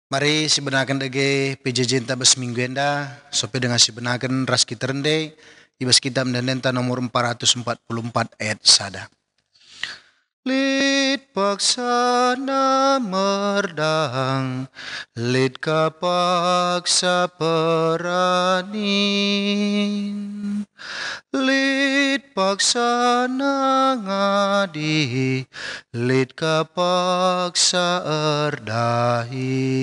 Mari si benakan dage PJJ tabas minggu enda, sope dengan si benakan ras kita rende, ibas kita mendenta nomor 444 ayat sada. Lid paksana merdang, lid kapaksa peranin, lid paksana ngadi, lid kapaksa erdahin.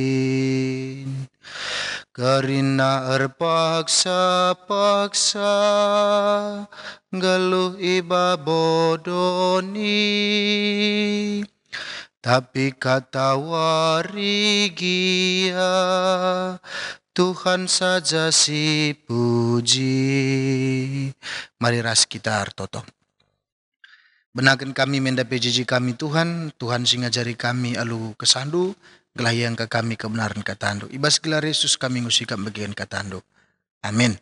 Karina erpaksa-paksa geluh iba bodoni, tapi kata warigia Tuhan saja si puji. Mari ras kita artoto. Benakan kami menda PJJ kami Tuhan sing ngajari kami alu kesandu, gelayang ke kami kebenaran katandu. Ibas gelar Yesus kami ngusikam bagian katandu. Amin.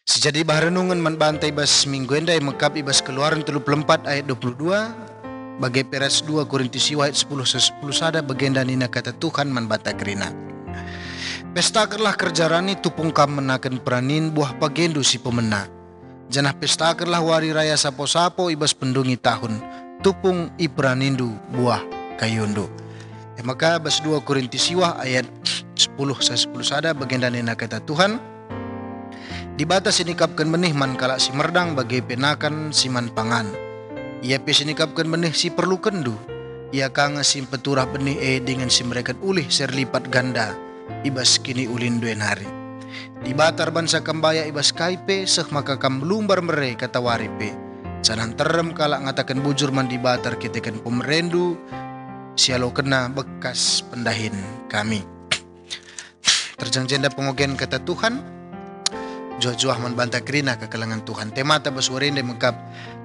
Sejadi baharenungan man bantai ibas minggu endai mekap ibas keluaran 34 ayat 22 bagai peras 2 Korintus ayat 10 sada bagenda nina kata Tuhan man banta kerina. Pestakerlah kerjarani tupung kam menakan peranin buah pagendu si pemena. Janah pestakerlah wari raya sapo-sapo ibas pendungi tahun tupung ipranindu buah kayundu. Maka bas 2 Korintus ayat 10 sada bagenda nina kata Tuhan. Di batas sinikapkan benih man kalak si merdang bagai penakan si man pangan. Ia sinikapkan benih si perlu kendu. Ia kanga si peturah benih dengan si mereka ulih serlipat ganda. Ibas kini ulin duen hari. Di batar bansa kambaya ibas kaipe seh maka kam lumbar mere kata waripe. Sanan terem kalak ngatakan bujur man di batar kitekan pemerendu. Sialo kena bekas pendahin kami. Terjang jenda pengogen kata Tuhan. Juah-juah man banta kerina ke kalangan Tuhan. Temata baswarende mengkap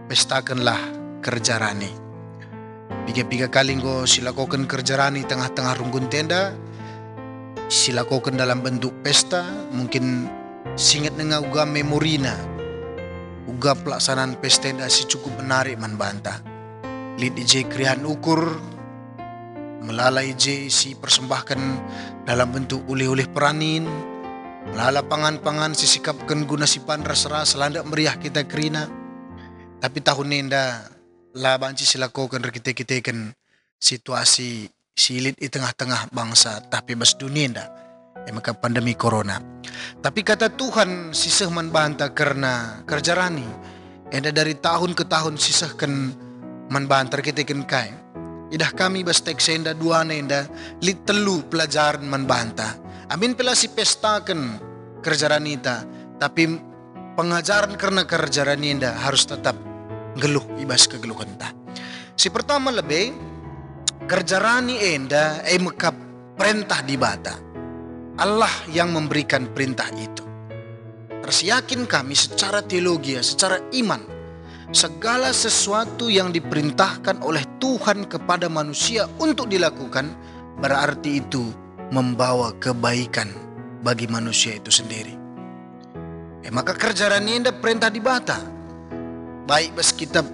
pestakanlah kerjarani. Piga-piga kali go silakokan kerjarani tengah-tengah runggun tenda. Silakokan dalam bentuk pesta. Mungkin singet nenga uga memorina. Uga pelaksanaan pesta enda si cukup menarik man banta. Lid ije krihan ukur. Melalai ije si persembahkan dalam bentuk ulih-ulih peranin. Melala pangan-pangan sisikapkan guna si panras-ras landak meriah kita kerina. Tapi tahun nenda labanci silakokan rekite-kitekan situasi silit di tengah-tengah bangsa tapi bas dunia nda. Maka pandemi corona. Tapi kata Tuhan sisah man banta karena kerjarani. Enda dari tahun ke tahun sisahkan man banta rekitekan kai. Idah kami bas tek senda dua nenda lit telu pelajaran man banta. Amin pela si pestakan kerjaranita, tapi pengajaran karena kerjaranita harus tetap geluh ibas kegeluhan ta. Si pertama lebih kerjarani enda mekap perintah di bata. Allah yang memberikan perintah itu. Terus yakin kami secara teologi, secara iman, segala sesuatu yang diperintahkan oleh Tuhan kepada manusia untuk dilakukan berarti itu membawa kebaikan bagi manusia itu sendiri. Maka kerjaan ini perintah di bata. Baik bas kitab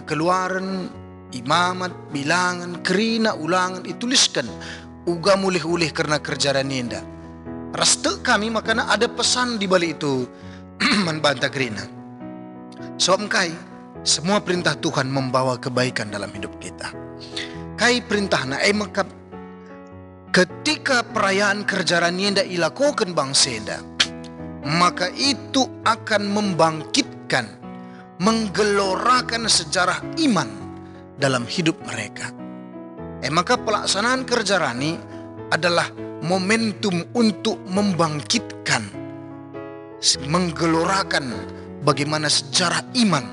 keluaran, imamat, bilangan, kerina, ulangan dituliskan. Uga mulih-ulih karena kerjaan ini. Raste kami makanya ada pesan di balik itu membantah kerina. Soal kai, semua perintah Tuhan membawa kebaikan dalam hidup kita. Kai perintah na maka ketika perayaan kerjaan yenda ilakokan bangsa enda, maka itu akan membangkitkan, menggelorakan sejarah iman dalam hidup mereka. Maka pelaksanaan kerjarani adalah momentum untuk membangkitkan, menggelorakan bagaimana sejarah iman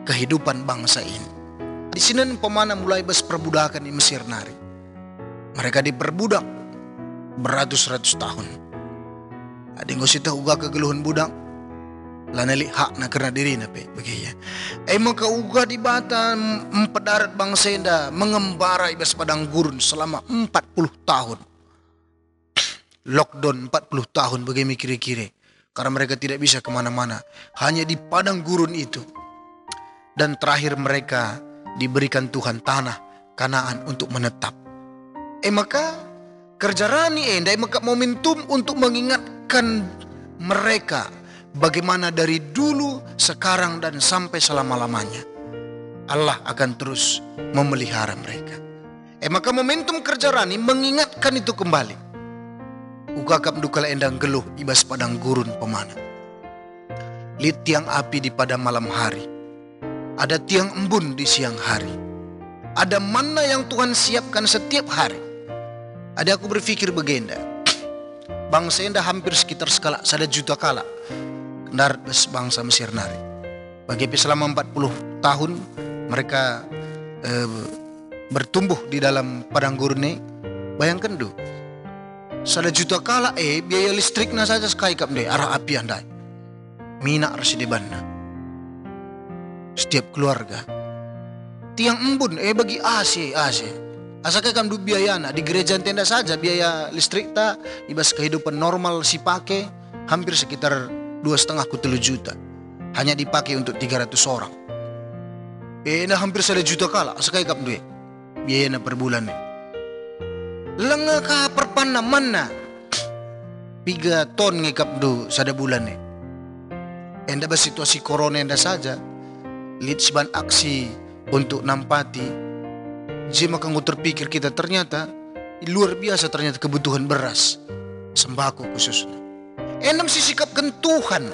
kehidupan bangsa ini. Di sini pemana mulai bas perbudakan di Mesir nari. Mereka diperbudak beratus-ratus tahun. Ada yang gosita uga kegeluhan budak. Lanali hak na kena diri na pe begiya. Maka uga di bata empedarat bangsa enda mengembara ibas padang gurun selama 40 tahun. Lockdown 40 tahun bagaimana kira-kira. Karena mereka tidak bisa kemana-mana. Hanya di padang gurun itu. Dan terakhir mereka diberikan Tuhan tanah Kanaan untuk menetap. Maka Kerja rani endai maka momentum untuk mengingatkan mereka bagaimana dari dulu, sekarang dan sampai selama-lamanya Allah akan terus memelihara mereka. Maka momentum kerja rani mengingatkan itu kembali. Ugakap dukala endang geluh ibas padang gurun pemana. Lit tiang api di pada malam hari. Ada tiang embun di siang hari. Ada mana yang Tuhan siapkan setiap hari. Ada aku berpikir begenda. Bangsa enda hampir sekitar skala 1 juta kala. Kendar bangsa Mesir nari. Bagi selama 40 tahun mereka bertumbuh di dalam padang gurun ini. Bayangkan du. 1 juta kala biaya listriknya saja sekali kap deh arah api andai. Mina arsidebanna. Setiap keluarga. Tiang embun bagi AC. Asaknya kam du biaya di gereja tenda saja biaya listrik ta ibas kehidupan normal si pakai hampir sekitar 2,5 ke 3 juta. Hanya dipakai untuk 300 orang. Nah hampir 1 juta kala asaknya kam du biaya na per bulan. Lenga ka perpanna mana 3 ton ngekap du sada bulan. Enda bas situasi corona enda saja. Lid siban aksi untuk nampati. Jika kamu terpikir kita ternyata luar biasa ternyata kebutuhan beras, sembako khususnya. Enam sisikapkan Tuhan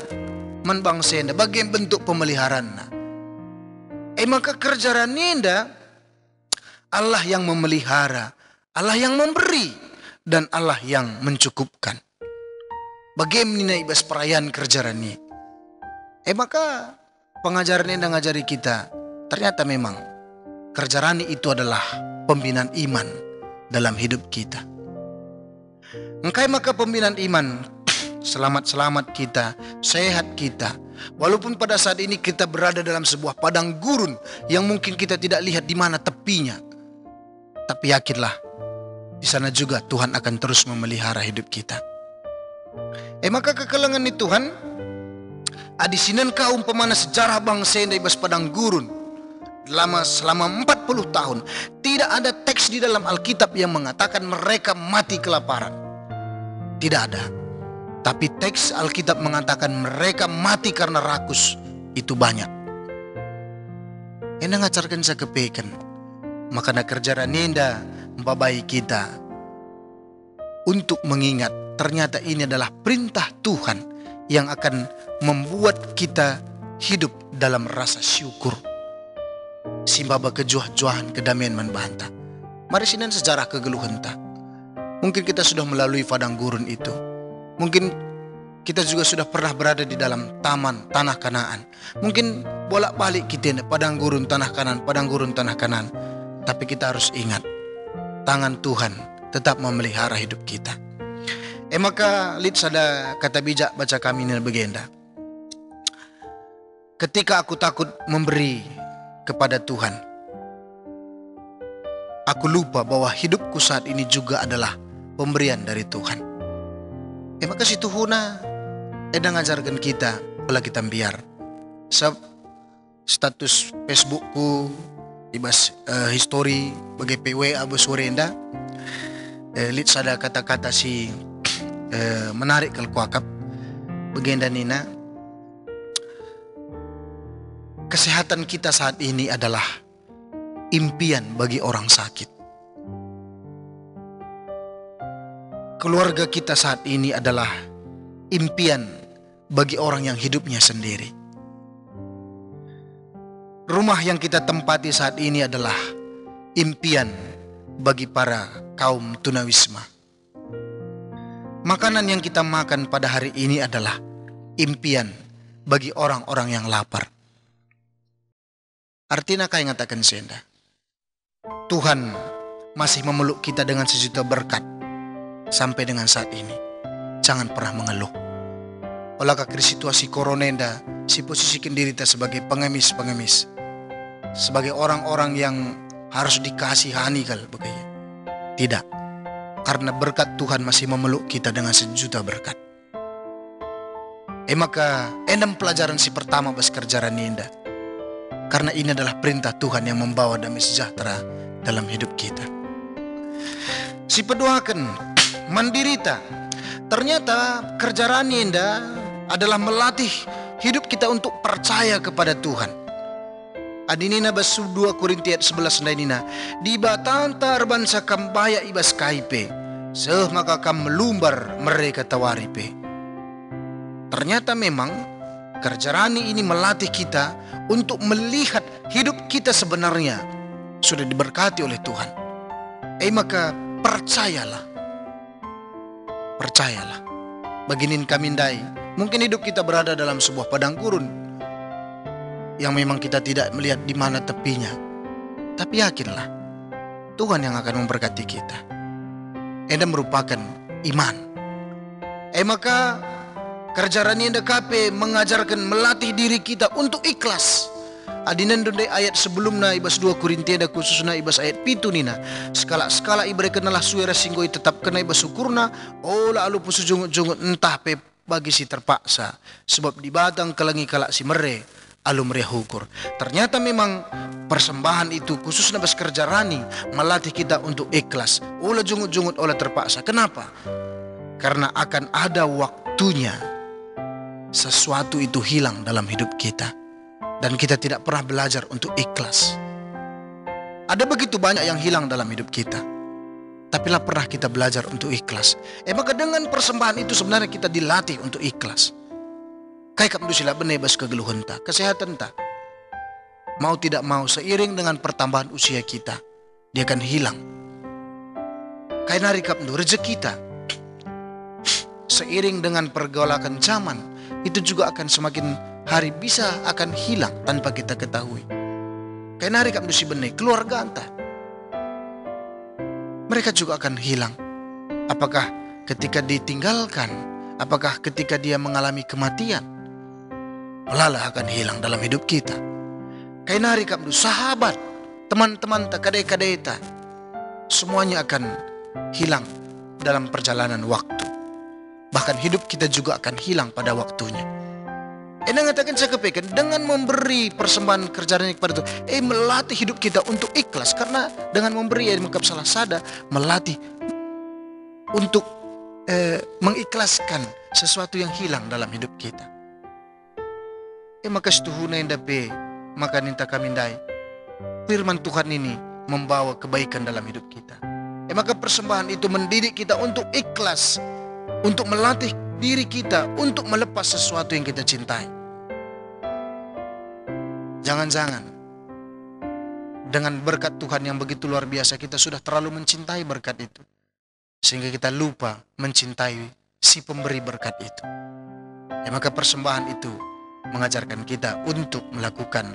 man bangsa enda bagian bentuk pemeliharaan. Maka kerjaan enda Allah yang memelihara, Allah yang memberi dan Allah yang mencukupkan. Bagaimana ibas perayaan kerjaan ini? Maka pengajaran enda ngajari kita ternyata memang kerja rani itu adalah pembinaan iman dalam hidup kita. Engkai maka pembinaan iman, selamat-selamat kita, sehat kita. Walaupun pada saat ini kita berada dalam sebuah padang gurun yang mungkin kita tidak lihat di mana tepinya. Tapi yakinlah, di sana juga Tuhan akan terus memelihara hidup kita. Maka kekelengan ni Tuhan, adisinan kaum pemana sejarah bangsa yang ibas padang gurun. Selama 40 tahun tidak ada teks di dalam Alkitab yang mengatakan mereka mati kelaparan. Tidak ada. Tapi teks Alkitab mengatakan mereka mati karena rakus. Itu banyak. Enda ngacarkan saya kepekan. Maka nak kerjaan enda membabai kita untuk mengingat ternyata ini adalah perintah Tuhan yang akan membuat kita hidup dalam rasa syukur. Simbaba kejuah-juahan kedamaian membantah. Mari sinan sejarah kegeluhan ta. Mungkin kita sudah melalui padang gurun itu. Mungkin kita juga sudah pernah berada di dalam taman tanah Kanaan. Mungkin bolak-balik kita padang gurun tanah kanan, padang gurun tanah kanan. Tapi kita harus ingat, tangan Tuhan tetap memelihara hidup kita. Maka lid sada kata bijak baca kami ini begenda. Ketika aku takut memberi kepada Tuhan, aku lupa bahwa hidupku saat ini juga adalah pemberian dari Tuhan. Maka si Tuhuna ngajarkan kita pola kita biar status Facebookku ibas history bagi PW abu sore enda lit sada kata-kata si menarik kelkuakap begenda nina. Kesehatan kita saat ini adalah impian bagi orang sakit. Keluarga kita saat ini adalah impian bagi orang yang hidupnya sendiri. Rumah yang kita tempati saat ini adalah impian bagi para kaum tunawisma. Makanan yang kita makan pada hari ini adalah impian bagi orang-orang yang lapar. Artinya kaya ngatakan senda, Tuhan masih memeluk kita dengan sejuta berkat sampai dengan saat ini. Jangan pernah mengeluh. Olehkah situasi corona enda, si posisikan diri kita sebagai pengemis-pengemis, sebagai orang-orang yang harus dikasihani kal begaya. Tidak, karena berkat Tuhan masih memeluk kita dengan sejuta berkat. Maka endam pelajaran si pertama bas kerjaan indah. Karena ini adalah perintah Tuhan yang membawa damai sejahtera dalam hidup kita. Si pedoakan menderita. Ternyata kerja rani enda adalah melatih hidup kita untuk percaya kepada Tuhan. Adinina basu 2 Korintiat 11 nina, di batantar bansa kambaya ibas kaipe, seh maka kam melumbar mereka tawaripe. Ternyata memang kerja rani ini melatih kita untuk melihat hidup kita sebenarnya sudah diberkati oleh Tuhan. Maka percayalah. Baginin kami ndai, mungkin hidup kita berada dalam sebuah padang gurun yang memang kita tidak melihat di mana tepinya. Tapi yakinlah, Tuhan yang akan memberkati kita. Enda merupakan iman. Maka kerja rani enda kape mengajarkan, melatih diri kita untuk ikhlas. Adinan dundai ayat sebelumna ibas 2 Korintia da khususna ibas ayat 7 nina. Skala ibre kenalah suara singgoi tetap kena ibas syukurna. Ola alu pusujungut-jungut entah pe bagi si terpaksa. Sebab di batang kelangi kalak si mere alu mere hukur. Ternyata memang persembahan itu khususnya bas kerja rani melatih kita untuk ikhlas. Ola jungut-jungut ola terpaksa. Kenapa? Karena akan ada waktunya sesuatu itu hilang dalam hidup kita. Dan kita tidak pernah belajar untuk ikhlas. Ada begitu banyak yang hilang dalam hidup kita, tapi lah pernah kita belajar untuk ikhlas. Maka dengan persembahan itu sebenarnya kita dilatih untuk ikhlas. Kayak kamu sila benebas kegeluhan ta, kesehatan ta. Mau tidak mau seiring dengan pertambahan usia kita, dia akan hilang. Kayak nari kamu rezeki kita. Seiring dengan pergolakan zaman, itu juga akan semakin hari bisa akan hilang tanpa kita ketahui. Kayak nari kamu si benai keluarga anta, mereka juga akan hilang. Apakah ketika ditinggalkan, apakah ketika dia mengalami kematian, lala akan hilang dalam hidup kita. Kayak nari kamu sahabat, teman-teman tak kadai-kadai ta, semuanya akan hilang dalam perjalanan waktu. Bahkan hidup kita juga akan hilang pada waktunya. Ngatakan saya kepikir dengan memberi persembahan kerjaan kepada Tuhan, melatih hidup kita untuk ikhlas. Karena dengan memberi maka salah sada melatih untuk mengikhlaskan sesuatu yang hilang dalam hidup kita. Maka setuhuna yang dape maka ninta kami ndai, firman Tuhan ini membawa kebaikan dalam hidup kita. Maka persembahan itu mendidik kita untuk ikhlas, untuk melatih diri kita untuk melepas sesuatu yang kita cintai. Jangan-jangan dengan berkat Tuhan yang begitu luar biasa kita sudah terlalu mencintai berkat itu, sehingga kita lupa mencintai si pemberi berkat itu. Maka persembahan itu mengajarkan kita untuk melakukan,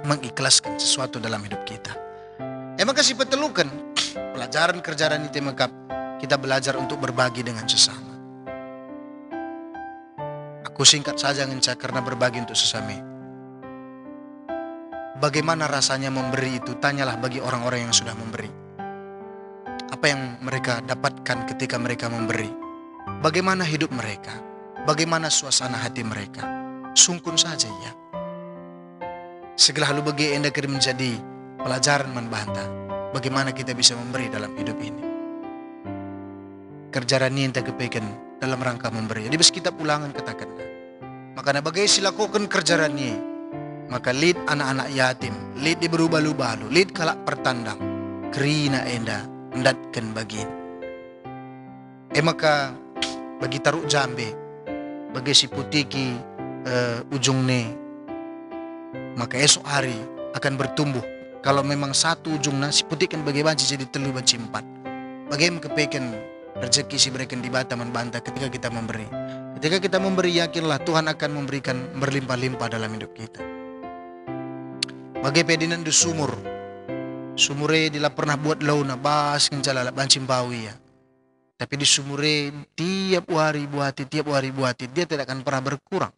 mengikhlaskan sesuatu dalam hidup kita. Maka si petelukan pelajaran kerjaan itu, maka kita belajar untuk berbagi dengan sesama. Aku singkat saja ngenca karena berbagi untuk sesama. Bagaimana rasanya memberi itu, tanyalah bagi orang-orang yang sudah memberi. Apa yang mereka dapatkan ketika mereka memberi? Bagaimana hidup mereka? Bagaimana suasana hati mereka? Sungkun saja ya. Segala halu bagi enda kiri menjadi pelajaran manbahanta. Bagaimana kita bisa memberi dalam hidup ini. Kerjaan ini yang kepekan dalam rangka memberi. Jadi bes kita ulangan katakan. Makanya bagai silakukan kerjaan ini. Maka lid anak-anak yatim, lid di berubah-ubah, lid kalak pertandang, kerina enda mendatkan bagin. Maka bagi taruk jambe, bagi si putiki ujung ne, maka esok hari akan bertumbuh. Kalau memang satu ujungnya si putih kan bagi banci jadi telu banci 4. Bagaimana kepekan rezeki si berikan di bataman bantah ketika kita memberi. Ketika kita memberi, yakinlah Tuhan akan memberikan berlimpah-limpah dalam hidup kita. Bagai pedinan di sumur, sumure dila pernah buat launa bas kencalala bancim bawi ya. Tapi di sumure tiap hari buati, dia tidak akan pernah berkurang.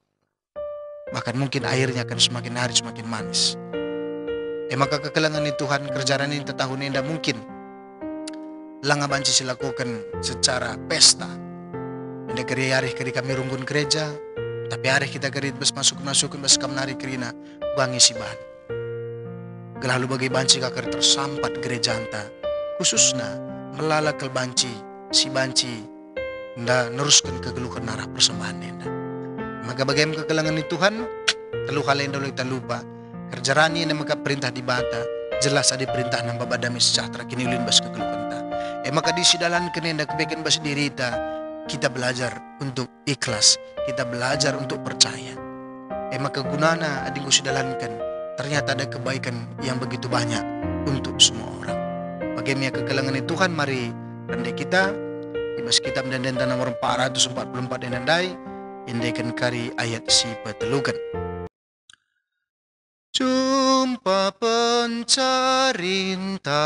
Bahkan mungkin airnya akan semakin hari semakin manis. Maka kekelangan ini Tuhan kerjaan ini tahun ini tidak mungkin langa banci silakukan secara pesta. Ada hari kami runggun gereja, tapi hari kita kerit bes masuk bes kamnari kerina bangi si bahan. Gelalu bagi banci kakar tersampat gereja anta, khususnya melalak kel banci si banci nda neruskan kegeluhan narah persembahan nenda. Maka bagaimana kegelangan ni Tuhan, telu hal yang dulu kita lupa. Kerjarani yang maka perintah di bata, jelas ada perintah nambah badami sejahtera kini ulin bas kegeluhan ta. Maka di sidalan kenenda kebaikan bas diri kita belajar untuk ikhlas, kita belajar untuk percaya. Maka gunana ading sidalankan, ternyata ada kebaikan yang begitu banyak untuk semua orang. Bagaimana kegelangan ni Tuhan, mari rendai kita, ibas kitab dan nomor 444 dan nandai, indaikan kari ayat si petelukan. Jumpa pencarinta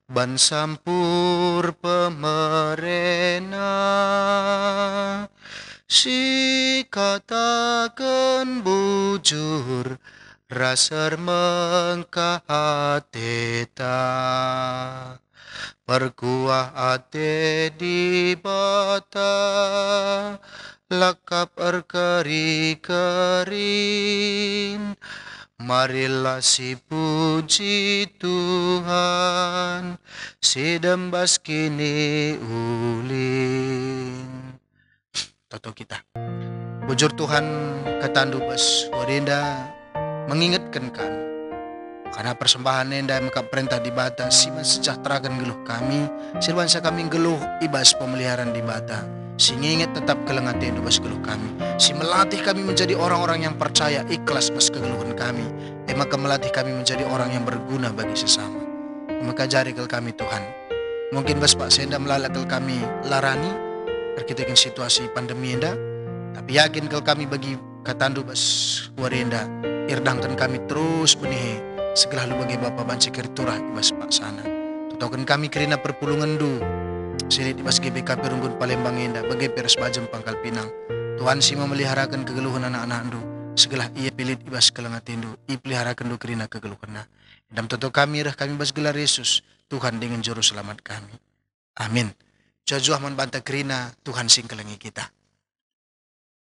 ban sampur pemerena, si katakan bujur rasar mengkahateta, perkuah ate di bata, lakap erkeri-kerin. Marilah si puji Tuhan, si dembas kini ulin. Toto kita. Bujur Tuhan katandu bas wadenda mengingatkan kan. Karena persembahan nenda maka perintah di bata, si mensejahterakan geluh kami, silwansa kami geluh ibas pemeliharaan di bata. Si nginget tetap kelengat tendu bas geluh kami. Si melatih kami menjadi orang-orang yang percaya ikhlas bas kegeluhan kami. Maka melatih kami menjadi orang yang berguna bagi sesama. Maka jari kel kami Tuhan. Mungkin bas Pak Senda melalakal kami larani berkitakan situasi pandemi enda. Tapi yakin kel kami bagi katandu bas warenda. Irdangkan kami terus benih segala lu bagi Bapak banci keriturah ibas Pak sana. Tutaukan kami kerina perpulungan du. Silit ibas GBK Perunggun Palembang enda bagi peres Bajem Pangkal Pinang. Tuhan si memeliharakan kegeluhan anak-anak du. Segala ia pilit ibas kelengat tindu. I peliharakan du kerina kegeluhan na. Dalam toto kami rah kami bas gelar Yesus. Tuhan dengan juru selamat kami. Amin. Jajuah man banta kerina Tuhan sing kelengi kita.